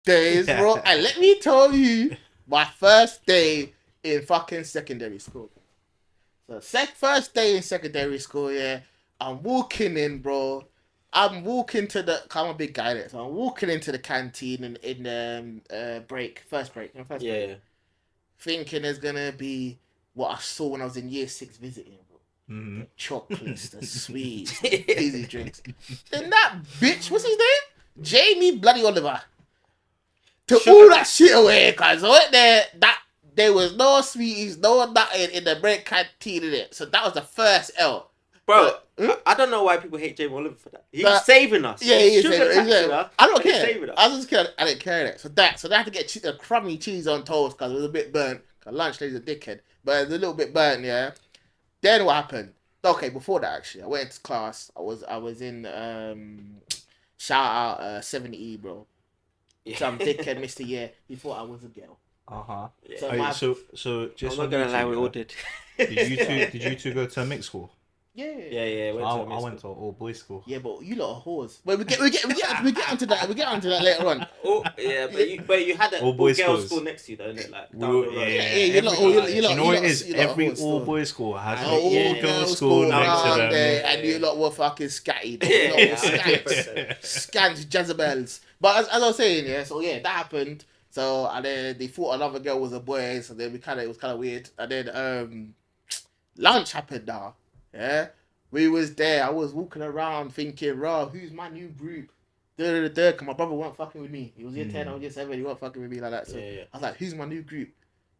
days, bro. And let me tell you, my first day in fucking secondary school. So first day in secondary school, yeah. I'm walking in, bro. I'm walking to the. I'm a big guy there, so I'm walking into the canteen in break, first break, first break, Yeah. thinking there's gonna be what I saw when I was in year 6 visiting, bro. Mm-hmm. The chocolates, the sweets, the fizzy drinks. Then that bitch, what's his name? Jamie Bloody Oliver. Took all that shit away, cause I went there was no sweeties, no nothing in the break canteen in it. So that was the first L. Bro, I don't know why people hate Jamie Oliver for that. He's saving us. Yeah, he's saving us. I don't care. I was just kidding. I didn't care that. So they had to get a crummy cheese on toast because it was a bit burnt. Cause lunch lady's a dickhead, but it was a little bit burnt. Yeah. Then what happened? Okay, before that actually, I went into class. I was in shout out 70E, bro. Yeah. Some dickhead missed a year. He thought I was a girl. Yeah. So just I'm not gonna lie, we all did. Did you two go to a mixed school? Yeah. I went to all boys school. Yeah, but you lot are whores. But we get onto that. We get onto that later on. Oh yeah, but you had an all girls school next to you, though, innit? Like down the road. You know what it is? Every all boys school has an all girls school next to them, and you lot were fucking scatty. Scans, Jezebels. But as I was saying, yeah. So yeah, that happened. So and then they thought another girl was a boy. So then it was kind of weird. And then lunch happened now. Yeah, we was there. I was walking around thinking, "Raw, who's my new group?" Cause my brother wasn't fucking with me. He was year 10, I was year 7. He wasn't fucking with me like that. So I was like, "Who's my new group?"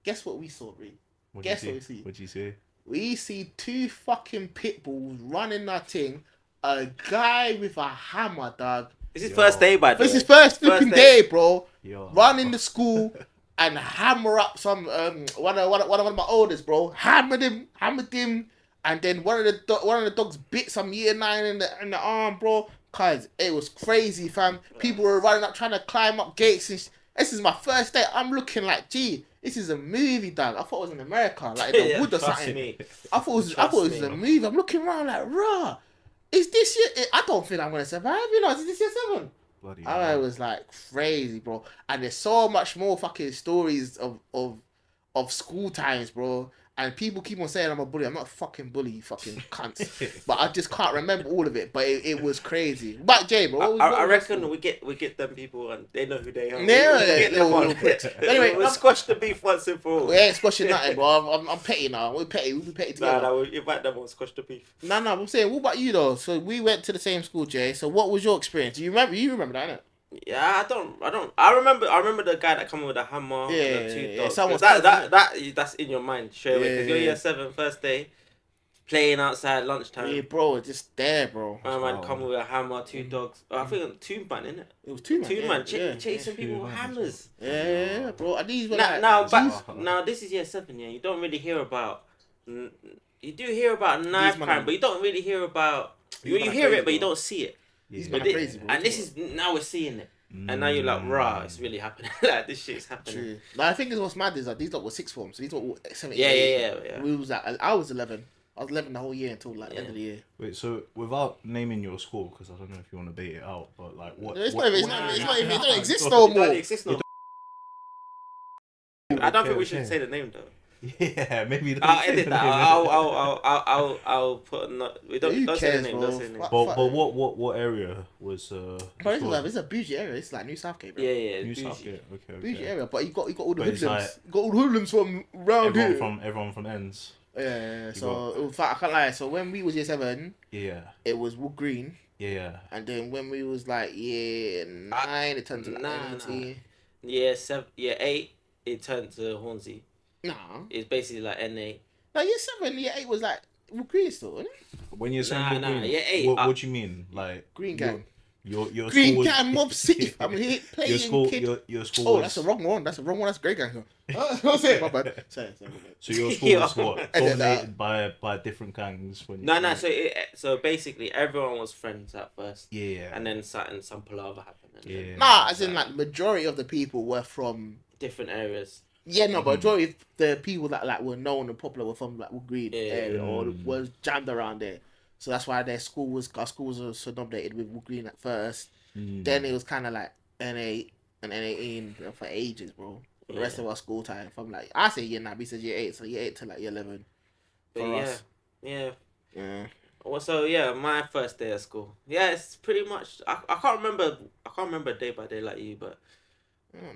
Guess what we saw, Ree? Guess what we see? What'd you see? We see 2 fucking pit bulls running that thing. A guy with a hammer, dog. This is first day, by the way. This is first flipping day, bro. Yo. Running the school and hammer up some one of my oldest, bro. Hammered him. And then one of the dogs bit some year 9 in the arm, bro. Cause it was crazy, fam. People were running up trying to climb up gates. And this is my first day. I'm looking like, gee, this is a movie, dog. I thought it was in America, like in the wood or something. I thought it was a movie. I'm looking around like, rah, is this year? I don't think I'm gonna survive. You know, is this year 7? I was like crazy, bro. And there's so much more fucking stories of school times, bro. And people keep on saying I'm a bully. I'm not a fucking bully, you fucking cunts. But I just can't remember all of it. But it was crazy. But Jay, bro, I reckon we get them people and they know who they are. Anyway, we'll squash the beef once and for all. We ain't squashing nothing, bro. I'm petty now. We're petty. We'll be petty together. Nah, we'll invite them and squash the beef. No. I'm saying, what about you though? So we went to the same school, Jay. So what was your experience? You remember that, innit? Yeah, I don't. I remember the guy that came with the hammer. Yeah, the 2 dogs. That's in your mind straight away because you're year 7, first day, playing outside lunchtime. Yeah, bro, just there, bro. Man, come with a hammer, 2 dogs. I think 2 man, innit? It was 2 man. 2 man chasing people with hammers. Yeah, bro. And these were now this is year 7. Yeah, you don't really hear about. You do hear about knife crime, but you don't really hear about. You hear it, but you don't see it. He's crazy, bro. And this is now we're seeing it, and now you're like, rah, it's really happening. Like this shit's happening. True. Like, I think what's mad is that these lot were 6th form, so these lot were 7. Yeah. We was like, I was 11. I was 11 the whole year until like the end of the year. Wait, so without naming your school, because I don't know if you want to bait it out, but like what? It don't exist no more. I don't think we should say the name though. Yeah, maybe. I'll edit that. I'll put. We don't say the name. Don't say the name. But what area was? It's a bougie area. It's like New Southgate, bro. Yeah. New Southgate. Okay. Bougie area, but you got all the hoodlums. You got all the hoodlums from round here. Everyone from ends. Yeah. So in fact, I can't lie. So when we was year 7, it was Wood Green. Yeah. And then when we was like year 9, it turned to like Year 7, year 8, it turned to Hornsey. No. It's basically like NA. No, year 7, year 8 was like Green still, isn't it? When you're saying Green, year 8. What do you mean? Like Green Gang. Your Green school Gang Mob City. I'm here playing your school. kid. Your school. Oh, that's the wrong one. That's Grey Gang. I'll say it. My bad. Say it. So your school was what? Dominated by different gangs. No. So basically, everyone was friends at first. Yeah. And then some palaver happened. Yeah. Nah, as in like the majority of the people were from different areas. Yeah, no, but majority of the people that like were known and popular were from like Wood Green area or was jammed around there. So that's why our school was so dominated with Wood Green at first. Then it was kind of like NA, and then 18 for ages, bro. For the rest of our school time, from like I say year 9, he says year 8, so year 8 to like year 11 for us. Yeah. Yeah. Well, so yeah, my first day of school. Yeah, it's pretty much. I can't remember day by day like you, but.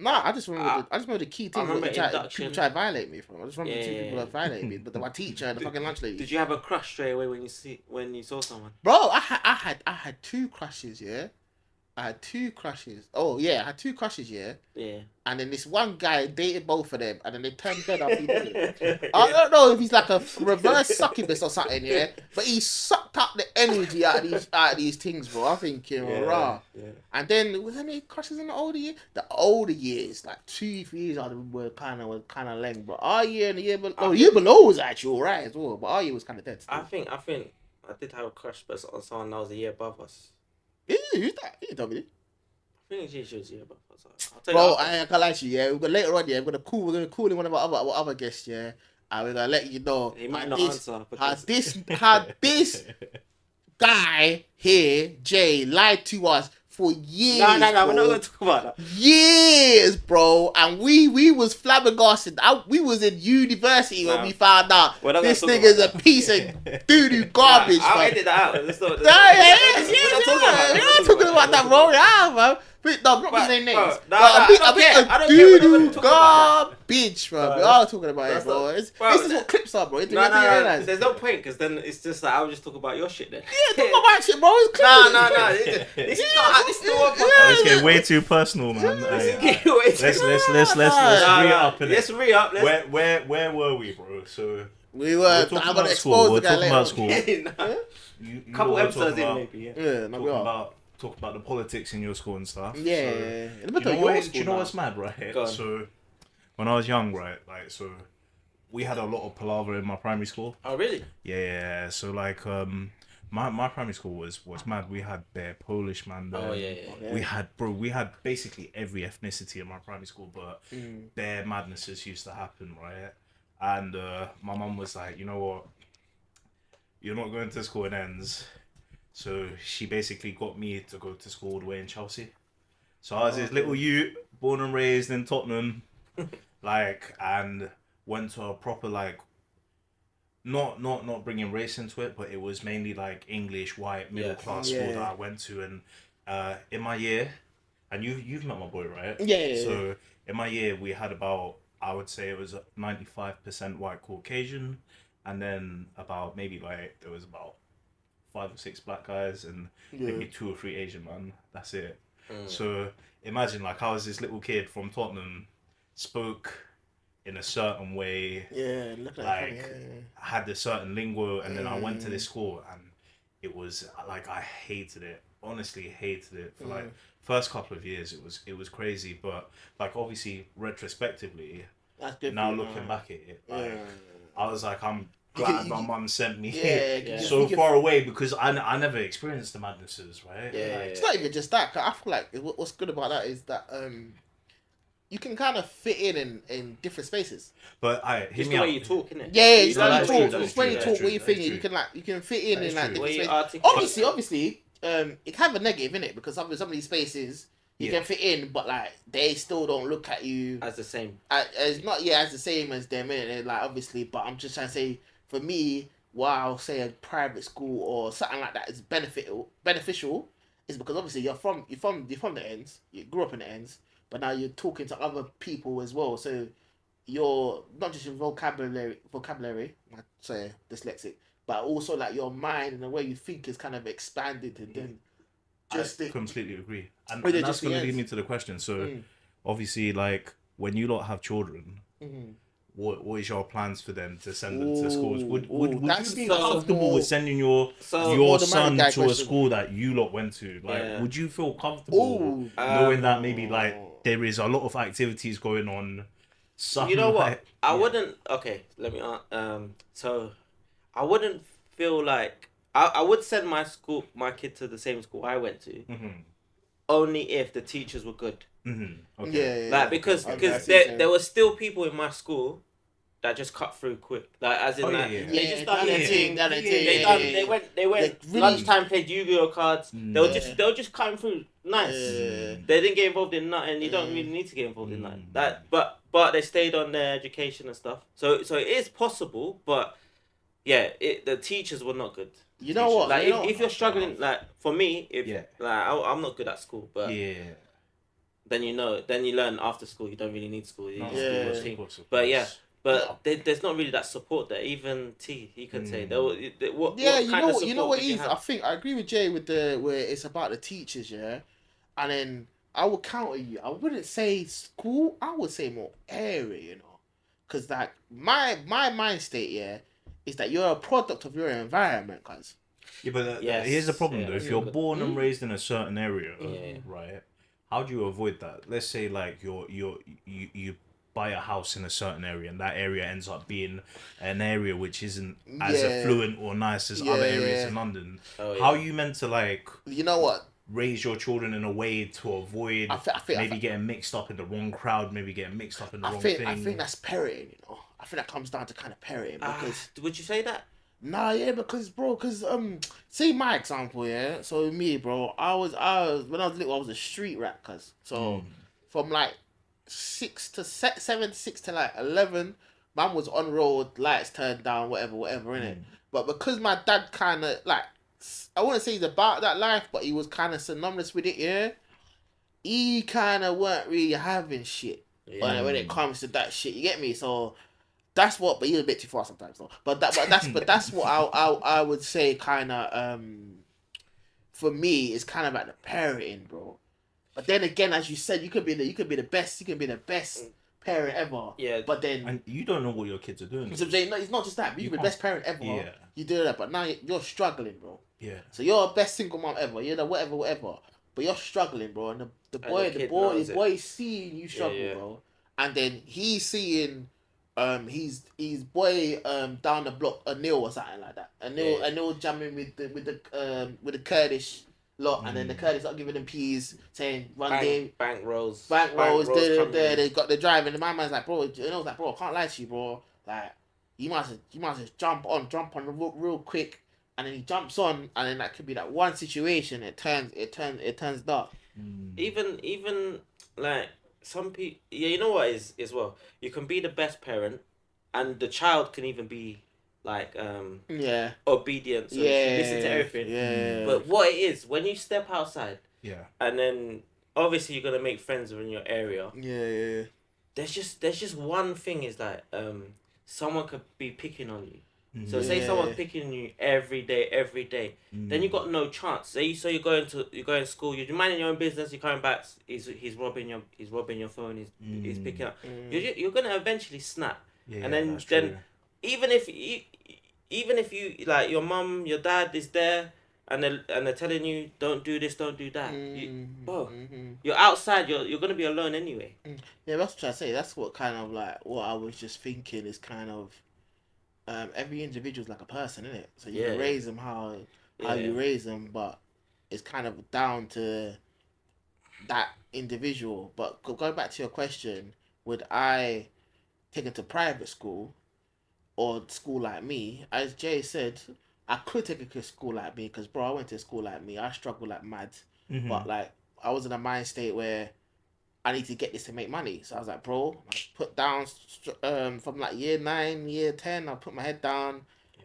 Nah, I just remember the key things that induction. people try to violate me from. I just remember two people that violated me, but my teacher and the fucking lunch lady. Did you have a crush straight away when you saw someone? Bro, I had 2 crushes, yeah. I had 2 crushes. Oh yeah, I had 2 crushes, yeah. Yeah. And then this one guy dated both of them, and then they turned dead after he did it. I don't know if he's like a reverse succubus or something, yeah. But he sucked up the energy out of these things, bro. I'm thinking, raw. Yeah. And then was there any crushes in the older years? The older years, like 2-3 years, were kind of lame, bro. Our year and the year below, the year below was actually alright as well, but our year was kind of dead. Still. I think I did have a crush, but on someone that was a year above us. Who's that? You tell me. I think she was a year above us. Bro, I ain't gonna lie to you, yeah. Later on, yeah, we're gonna call in one of our other guests, yeah. And we're gonna let you know he might not answer how this guy here, Jay, lied to us for years. No, we're not gonna talk about that. Years, bro. And we was flabbergasted. We was in university when we found out this nigga's a piece of doo-doo garbage. I'll edit that out. We're not talking about that, bro. Yeah, man. No, not saying names. I don't doo-doo garbage, bro. We are talking about it, bro. This is what clips are, bro. No. There's no point, because then it's just like, I'll just talk about your shit then. Yeah, talk about shit, bro. It's clips. This is not It's getting way too personal, man. Let's re-up. Let's re-up. Where were we, bro? So we were talking about school. We're talking about school. Couple episodes in, maybe. Talk about the politics in your school and stuff. Yeah. So, do you know what's mad, right? So, when I was young, right, like, so we had a lot of palaver in my primary school. Oh, really? Yeah. So, like, my primary school was mad. We had bare Polish man there. Oh, yeah. We had basically every ethnicity in my primary school, but bare madnesses used to happen, right? And my mum was like, you know what? You're not going to school in ends. So she basically got me to go to school all the way in Chelsea. So I was this little youth, born and raised in Tottenham, like, and went to a proper, like, not bringing race into it, but it was mainly like English, white, middle class school that I went to. And in my year, and you've met my boy, right? Yeah. So in my year, we had about, I would say it was 95% white Caucasian, and then about maybe like there was about 5 or 6 black guys and maybe 2 or 3 Asian man. That's it. So imagine, like, I was this little kid from Tottenham, spoke in a certain way, had a certain lingo, and then I went to this school and it was like, I hated it. Honestly hated it for like first couple of years. It was crazy, but like, obviously retrospectively, that's good now looking back at it, like, I was like, I'm glad my mum sent me so far away, because I never experienced the madnesses, right? It's not even just that. 'Cause I feel like what's good about that is that you can kind of fit in different spaces. It's But the way you talk, isn't it? Yeah, it's the way you talk. It's the way you talk. What you think, you can fit in like different spaces. Obviously, it can have a negative in it, because some of these spaces you can fit in, but like they still don't look at you as the same. As not as the same as them, innit? Like, obviously, but I'm just trying to say, for me, why I'll say a private school or something like that is beneficial is because obviously you're from the ends, you grew up in the ends, but now you're talking to other people as well. So you're not just your vocabulary, I say dyslexic, but also like your mind and the way you think is kind of expanded, and then I completely agree. And that's going to lead me to the question. So obviously, like, when you lot have children, what is your plans for them to send them to schools? Would you be comfortable with sending your son to a school that you lot went to? Like, would you feel comfortable knowing that maybe like there is a lot of activities going on? You know what? I wouldn't. Okay, let me. So I wouldn't feel like I would send my kid to the same school I went to, only if the teachers were good. Okay. Like, because there were still people in my school that just cut through quick. Like, as in they just done their thing. They went really... lunchtime, played Yu-Gi-Oh cards. They were just cutting through nice. They didn't get involved in nothing. You don't really need to get involved in nothing. But they stayed on their education and stuff. So it is possible, but yeah, the teachers were not good. You know what? Like if you're struggling, like for me, I'm not good at school, but then you learn after school you don't really need school. You just do your thing. But there's not really that support there. Even he can say what you know what it is. I think I agree with Jay with where it's about the teachers, and then I would counter you. I wouldn't say school. I would say more area, because like my mind state, is that you're a product of your environment, guys. Yeah, but here's the problem though. If you're born and raised in a certain area, right? How do you avoid that? Let's say like you buy a house in a certain area and that area ends up being an area which isn't as affluent or nice as other areas in London. How are you meant to like? You know what? Raise your children in a way to avoid getting mixed up in the wrong crowd, maybe getting mixed up in the wrong thing. I think that's parenting, I think that comes down to kind of parenting. Because would you say that? Nah, because see my example, so me, bro, I was when I was little, I was a street rat, so from like 6 to like 11, man was on road, lights turned down, whatever, innit? But because my dad kind of like, I wouldn't say he's about that life, but he was kind of synonymous with it, he kind of weren't really having shit when it comes to that shit, you get me? So that's what, but he's a bit too far sometimes, though. But that's what I would say kind of for me is kind of like the parenting, bro. But then again, as you said, you could be the best parent ever. Yeah. But then and you don't know what your kids are doing. So it's not just that. But you could be the best parent ever. Yeah. You do that, but now you're struggling, bro. Yeah. So you're the best single mom ever. You're the whatever. But you're struggling, bro. And the boy is seeing you struggle, bro. And then he's seeing his boy down the block, a Neil or something like that. A Neil jamming with the Kurdish lot, and then the Kurdish not giving them peas, saying bank rolls. They got the drive, and my man's like, bro, I can't lie to you, bro. Like you must just jump on real quick, and then he jumps on, and then that could be that one situation. It turns dark. Even like. Some people, you know what is as well. You can be the best parent, and the child can even be like obedient. So listen to everything. Yeah. But what it is when you step outside, and then obviously you're gonna make friends in your area. Yeah. There's just one thing is that someone could be picking on you. So say someone's picking on you every day, then you got no chance. So you're going to school, you're minding your own business, you're coming back, he's robbing your phone, he's picking up. You're gonna eventually snap, and then even if you like your mum, your dad is there, and they're telling you don't do this, don't do that. You're outside, you're gonna be alone anyway. Yeah, that's what I'm trying to say. That's what kind of like what I was just thinking is kind of. Every individual is like a person, isn't it? So you can raise them how you raise them, but it's kind of down to that individual. But going back to your question, would I take it to private school or school like me? As Jay said, I could take it to school like me because, bro, I went to school like me. I struggled like mad, but like I was in a mind state where I need to get this to make money. So I was like, bro, I put down from like year 9, year 10, I put my head down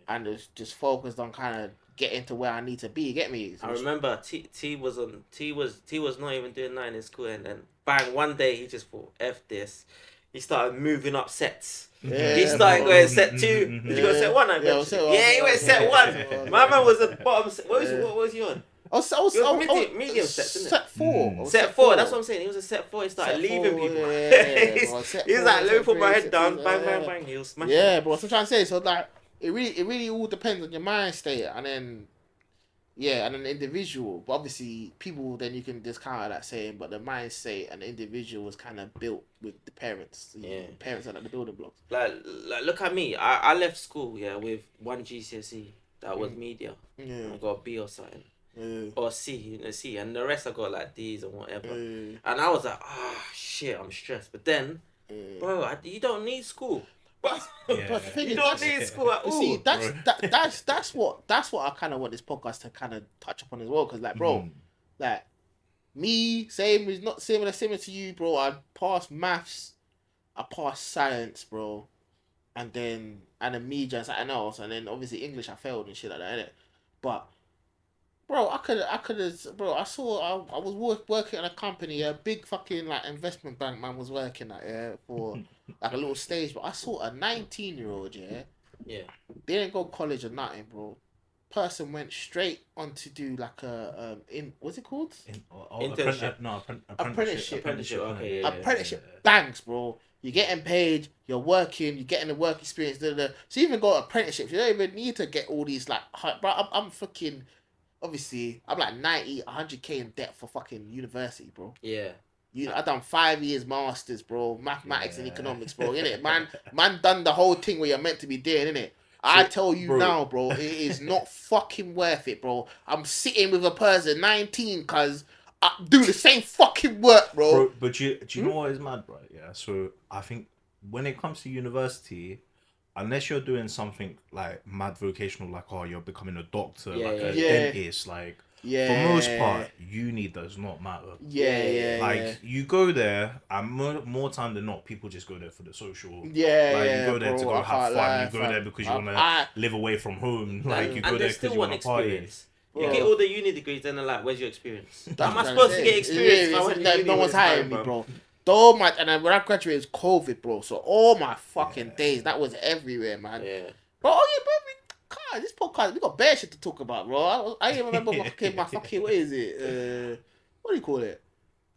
and just focused on kind of getting to where I need to be. You get me? So I remember T was not even doing 9 in school, and then bang, one day he just thought, F this. He started moving up sets. Yeah, he started going set 2. Did you go set 1? He went set 1. My man was at the bottom. What was he on? I was medium sets, isn't it? Set 4. Set 4, that's what I'm saying. He was a set 4, he started leaving people. He was like, let me put my head down, bang, he was smashing. Yeah, bro, that's what I'm trying to say. So like, it really all depends on your mind state, and then and an individual. But obviously, people then you can discount that saying, but the mind state and the individual was kind of built with the parents. The parents are like the building blocks. Like look at me. I left school with 1 GCSE that was media. I got a B or something. Or C, and the rest I got like D's and whatever. And I was like, shit, I'm stressed. But then, bro, you don't need school. But the thing you don't need school at all. See, that's what I kind of want this podcast to kind of touch upon as well. Because like, bro, like Me, same is not similar to you, bro. I passed maths, I passed science, bro, and then media and something else, and then obviously English I failed and shit like that, innit? But bro, I could have, bro. I was working at a company, a big fucking like investment bank man was working at, yeah, for like a little stage. But I saw a 19-year-old, yeah, didn't go college or nothing, bro. Person went straight on to do like a what's it called? Internship. Apprenticeship. Okay, Apprenticeship. Banks, bro. You're getting paid. You're working. You're getting the work experience. So you even got apprenticeships. You don't even need to get all these like. Bro, I'm fucking. Obviously, I'm like 90, 100k in debt for fucking university, bro. Yeah. I done 5 years masters, bro. Mathematics and economics, bro. Innit? Man done the whole thing where you're meant to be doing, innit? I tell you now, bro, it is not fucking worth it, bro. I'm sitting with a person 19 cause I do the same fucking work, bro. But do you know what is mad, right? Yeah. So I think when it comes to university, unless you're doing something like mad vocational, like you're becoming a doctor, a dentist, like for most part, uni does not matter. You go there, and more time than not, people just go there for the social. You go there to go have fun. You go there because you want to live away from home. Like you go there because you want to party. You get all the uni degrees, then they're like, "Where's your experience? How am I supposed to get experience? No one's hiring me, bro." So much, and then when I graduated, it was COVID, bro. So all my fucking days, that was everywhere, man. Yeah. Bro, God, this podcast, we got bare shit to talk about, bro. I even remember my fucking, what is it? What do you call it?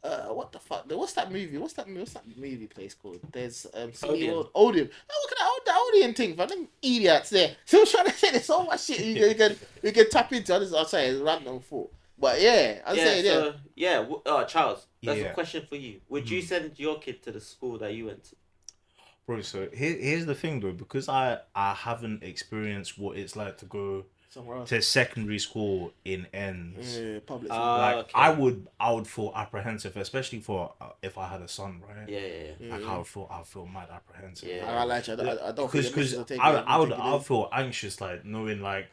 What the fuck? What's that movie? What's that movie place called? There's Odeon. Oh, look at that Odeon thing, man. Them idiots there. So I'm trying to say there's so much shit you can tap into. I'll say it's random thought. But yeah, Charles, that's a question for you. Would you send your kid to the school that you went to? Bro, so here's the thing though, because I haven't experienced what it's like to go to secondary school in ends. Public school. I would feel apprehensive, especially for if I had a son, right? Yeah. Like I'll feel mad apprehensive. Yeah, I don't because I would feel anxious, like knowing like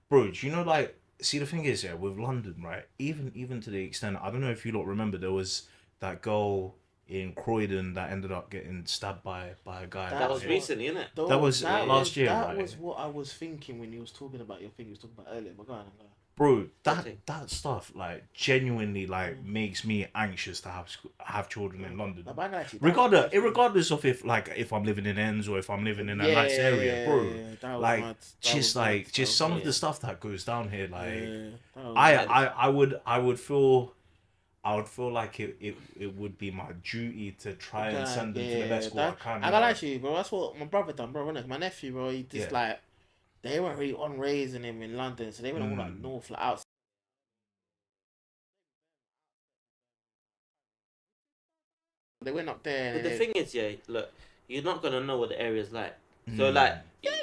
bro, do you know like. See, the thing is, with London, right? Even to the extent, I don't know if you lot remember, there was that girl in Croydon that ended up getting stabbed by a guy. That was recently, innit? That was last year, That right? was what I was thinking when you was talking about your thing you was talking about earlier. But go on. Bro, that stuff like genuinely like makes me anxious to have children in London. Regardless of if I'm living in ends or if I'm living in a nice area, bro. Like just some of the stuff that goes down here, like I would feel like it would be my duty to try and send them to the best school I can. I gotta lie to you, bro. That's what my brother done, bro. My nephew, bro. He just like. They weren't really on raising him in London, so they went all like north, like outside. They went up there. But the thing is, look, you're not gonna know what the area's like. So like,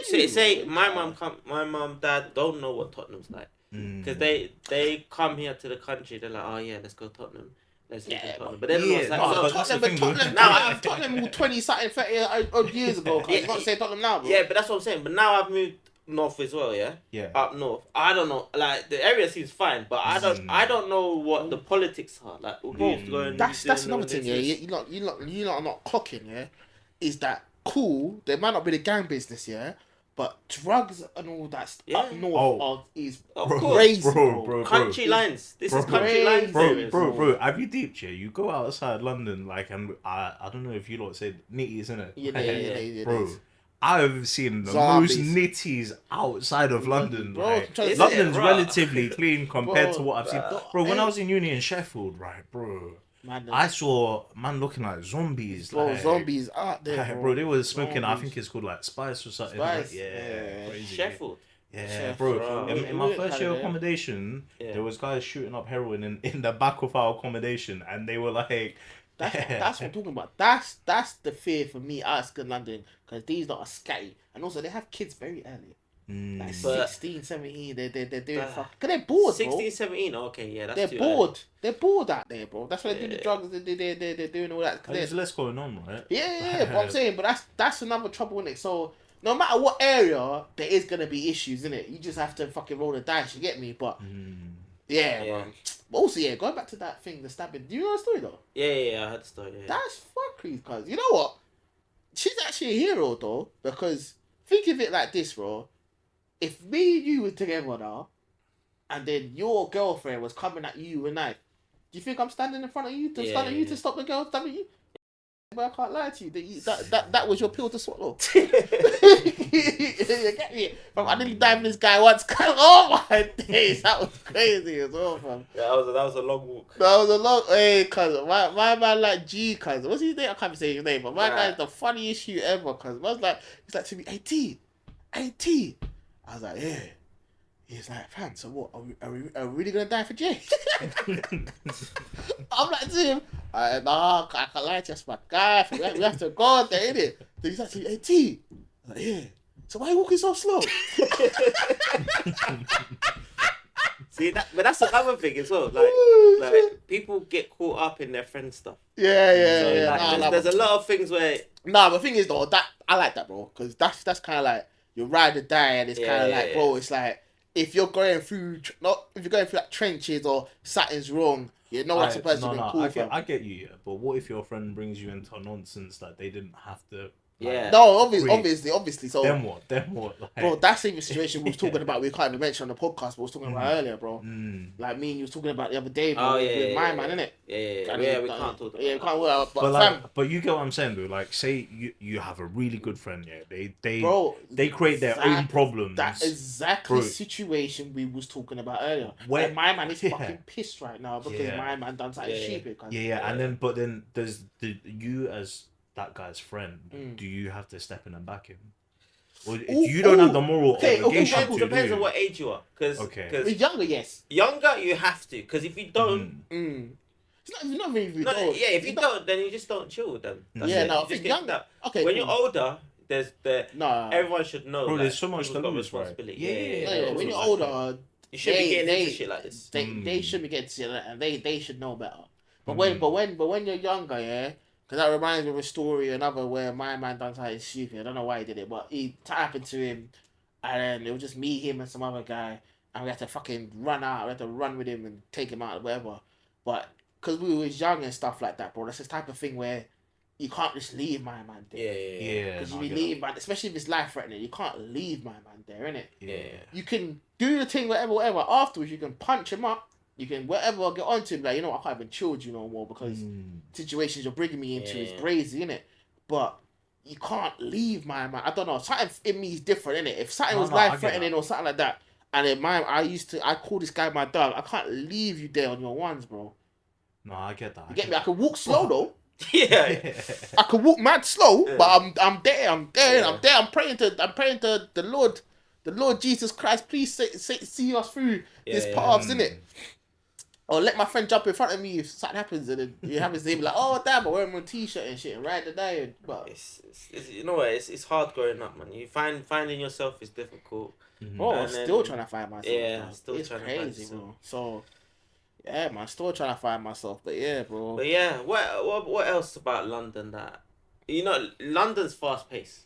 say my mum, dad don't know what Tottenham's like, because they come here to the country. They're like, oh yeah, let's go Tottenham. Let's live in Tottenham. But they don't know what's like. Tottenham 20 something 30 odd years ago. I'm not saying Tottenham now, bro. Yeah, but that's what I'm saying. But now I've moved north as well, up north. I don't know, like the area seems fine, but I don't know what the politics are like. That's another thing, you lot are not clocking, is that cool? There might not be the gang business, but drugs and all that up north is crazy, bro. Country lines. This is country lines, bro. Have you deep, you go outside London, like, and I don't know if you lot said nitties, isn't it? Yeah, bro. I've seen the most nitties outside of London. Bro, London's relatively clean compared to what I've seen. Bro, when I was in uni in Sheffield, right, bro, I saw man looking like zombies. Bro, zombies out there, bro. They were smoking, I think it's called like spice or something. Spice. Crazy. Sheffield. Yeah, bro. In my first year accommodation, there was guys shooting up heroin in the back of our accommodation, and they were like... That's what I'm talking about. That's the fear for me asking London, because these lot are scatty, and also they have kids very early, like 16, 17. They're doing fuck. Cause they're bored, 16, 17. Okay, yeah, that's they're bored. Early. They're bored out there, bro. That's why they do the drugs. They're doing all that. There's less going on, right? Yeah. But I'm saying, but that's another trouble in it. So no matter what area, there is gonna be issues in it. You just have to fucking roll the dice. You get me? But Yeah, Yeah. man. But also, yeah, going back to that thing, the stabbing. Do you know the story though? Yeah, I heard the story. Yeah. That's fuckery, cuz. You know what? She's actually a hero though, because think of it like this, bro. If me and you were together now, and then your girlfriend was coming at you with a knife, do you think I'm standing in front of you to stop the girl stabbing you? But I can't lie to you. That was your pill to swallow. You get me? Fam, I didn't dive this guy once. Oh my days, that was crazy as well, fam. Yeah, that was a long walk. That was a long way, cuz. My man like G, cuz. What's his name? I can't say his name, but my guy's the funniest shoot ever, cuz. Man's like, he's like to me, AT. I was like, yeah. He's like, fam, so what? Are we really gonna die for Jay? I'm like to him, nah, I can't lie to you, that's my guy. We have to go there, innit? Then he's like, to me, AT. I'm like, yeah. So why are you walking so slow? See, but that's another thing as well. Like people get caught up in their friend stuff. Yeah. Like, there's a lot of things where. Nah, but the thing is though, that I like that, bro, because that's kind of like you ride or die, and it's kind of like, bro, it's like if you're going through like trenches or something's wrong, you know that's supposed to be cool. I get you, yeah, but what if your friend brings you into nonsense that they didn't have to? Yeah. No, obviously. So then what? Like, bro, that's the situation we was talking about. We can't even mention on the podcast, but we was talking about earlier, bro. Like me and you was talking about the other day, bro, with my man, innit? Yeah, we can't talk about that. Yeah, we can't. But you get what I'm saying, though. Like, say you have a really good friend, yeah. They create their own problems. That exactly situation we was talking about earlier. Where my man is fucking pissed right now because my man done something stupid. And then there's you as that guy's friend, do you have to step in and back him? Or you don't have the moral obligation to. Depends on what age you are. Because with younger, yes. Younger, you have to. Because if you don't... It's not really if you don't. Yeah, if you don't, then you just don't chill with them. I think younger... Okay, when you're older, everyone should know. Bro, there's so much to lose, responsibility. Yeah. When you're older... You should be getting into shit like this. They should be getting shit like that, and they should know better. But when you're younger, yeah... Because that reminds me of a story, another where my man done something stupid. I don't know why he did it, but it happened to him. And then it was just me, him, and some other guy. And we had to fucking run out. We had to run with him and take him out or whatever. But because we was young and stuff like that, bro, that's this type of thing where you can't just leave my man there. Yeah. Because you be leaving, man, especially if it's life-threatening, you can't leave my man there, innit? Yeah. You can do the thing, whatever. Afterwards, you can punch him up. You can whatever get onto him, like, you know, I can't even chill with you no more because situations you're bringing me into is crazy, innit? But you can't leave my man. I don't know, something in me is different, innit? If something was life threatening or something like that, and then I call this guy my dog. I can't leave you there on your ones, bro. No, I get that. You get me? I can walk slow though. Yeah. I can walk mad slow, but I'm there. I'm praying to the Lord Jesus Christ. Please see us through this paths, innit? Or let my friend jump in front of me if something happens, and then it happens to him like, oh damn, I'm wearing my t-shirt and shit and ride the day. But it's you know what? It's hard growing up, man. You finding yourself is difficult. Bro, I'm still trying to find myself. Yeah, bro. still it's trying crazy, to find yourself. bro. So yeah, man, still trying to find myself. But yeah, bro. But yeah, what else about London that London's fast paced.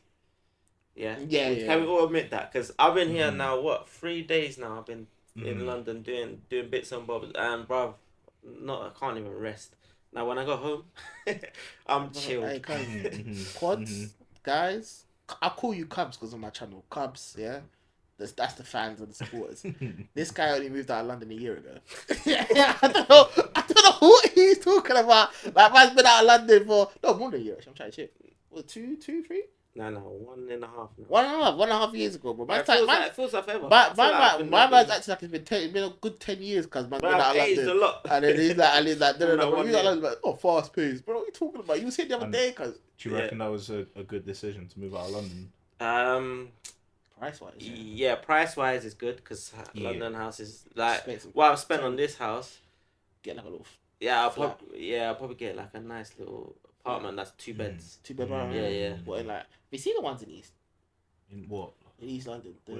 Yeah. Can we all admit that? Because I've been here now. 3 days now. I've been in London doing bits and bobs, and bruv, I can't even rest. Now when I go home, I'm chilled. Hey, Quads, guys, I call you Cubs because of my channel. Cubs, yeah. That's the fans and the supporters. This guy only moved out of London a year ago. I don't know what he's talking about. Like, man's been out of London for more than a year. I'm trying to check. What, 2, 3? No, 1.5. Now. 1.5 years ago, bro. It feels like forever. My man's actually like it's been a good 10 years because man's been out of London. A lot. And then he's like, no, fast paced, bro. What are you talking about? You was here the other day, cuz. Do you reckon that was a good decision to move out of London? Price wise. Yeah, price wise is good because London house is like what I've spent on this house. Get like a little. I'll probably get like a nice little apartment that's 2 beds. 2 bedroom. Yeah. What in like? We see the ones in East. In what? In East London. The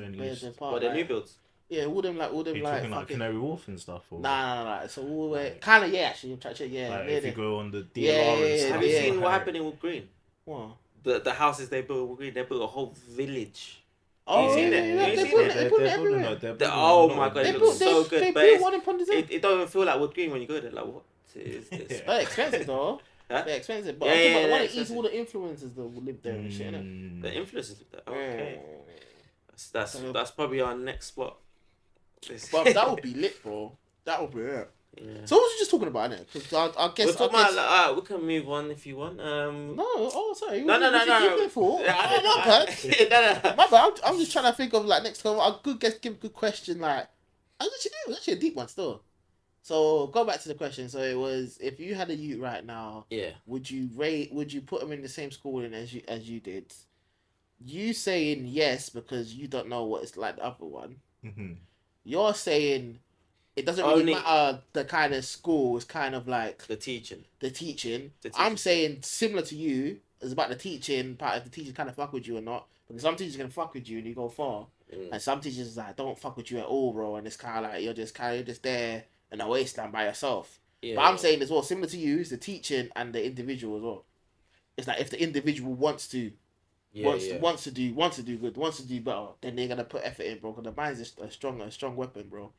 new builds. Yeah, all them like talking like Canary Wharf and stuff. Or? Nah. So all the way, kind of actually. I'm trying to check. Yeah. Like if you go on the DLR and stuff. Have you seen what happened in Wood Green? What? The houses they built in Wood Green, they built a whole village Oh, You seen yeah, it? yeah, You they seen put it? it, they put it everywhere. Oh my god, it looks so They good. But built one in Pondicherry. it don't even feel like wood green when you go there. Like, what is this? They're expensive though. Huh? They're expensive. But Yeah, I'm talking yeah, about the one they're that eats all the influencers that will live there and shit, innit? The influencers. Okay, Mm. that's probably our next spot. But that would be lit, bro. That would be lit. Yeah. So what was you just talking about, innit? Because I guess... We're talking about, like, we can move on if you want. No, oh, sorry. No. No. My bad. My bad. I'm just trying to think of, like, next time. I could give a good question, like... It was actually a deep one still. So, go back to the question. So, it was, if you had a youth right now... Yeah. Would you put them in the same schooling as you did? You saying yes because you don't know what it's like the other one. Mm-hmm. You're saying... It doesn't really matter the kind of school. It's kind of like the teaching. I'm saying similar to you. It's about the teaching part. If the teachers kind of fuck with you or not. Because some teachers can fuck with you and you go far, and some teachers like don't fuck with you at all, bro. And it's kind of like you're just there in a wasteland by yourself. Yeah. But I'm saying as well, similar to you, is the teaching and the individual as well. It's like if the individual wants to do good, wants to do better, then they're gonna put effort in, bro. Because the mind's a strong weapon, bro.